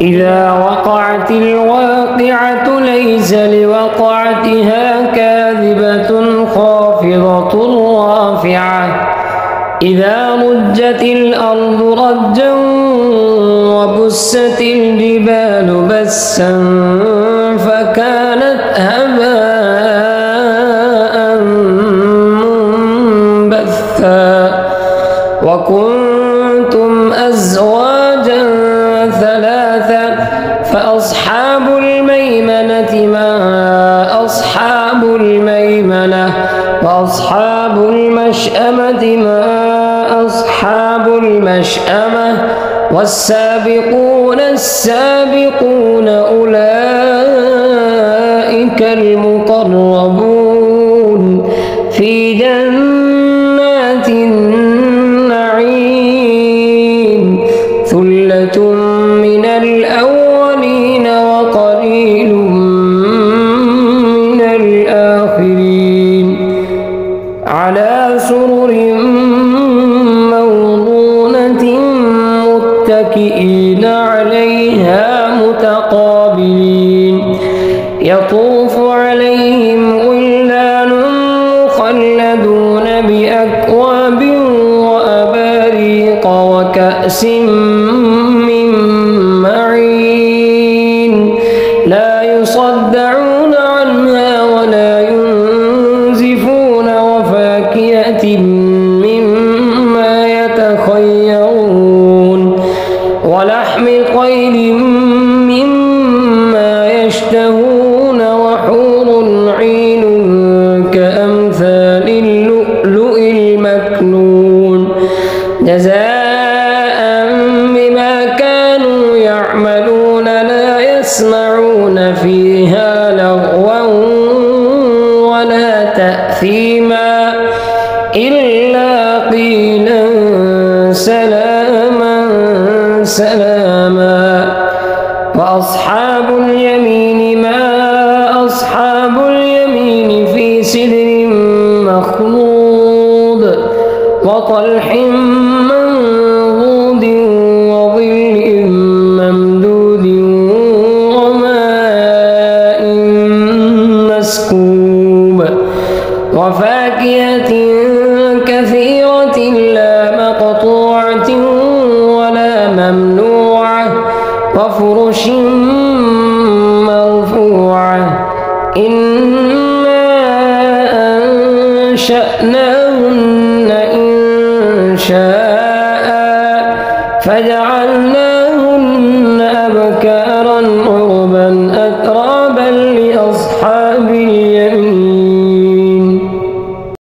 إذا وقعت الواقعة ليس لوقعتها كاذبة خافضة رافعة إذا رجت الأرض رجا وبست الجبال بسا فكانت هباء منبثا وكنتم أزواجا ثلاثا فأصحاب الميمنة ما أصحاب الميمنة وأصحاب المشأمة ما أصحاب المشأمة والسابقون السابقون أولئك المقربون في جنات النعيم ثلة من الأولين وقليل من الآخرين على سرر موضونة متكئين عليها متقابلين يطوف عليهم ولدان مخلدون بأكواب وأباريق وكأس من معين لا يصدعون عنها ولا ينزفون وفاكهة مما يتخيرون ولحم طير مما يشتهون وحور عين كأمثال اللؤلؤ المكنون جزاء بما كانوا يعملون لا يسمعون فيها لغوا ولا تأثيما إلا قيلا سلاما سلاما وأصحاب اليمين ما أصحاب اليمين في سدر مخضود وطلح منضود وظل ممدود وماء مسكوب وفاكهة كثيرة لا مقطوعة ولا ممنوعة وفرش مرفوعة إنا أنشأنا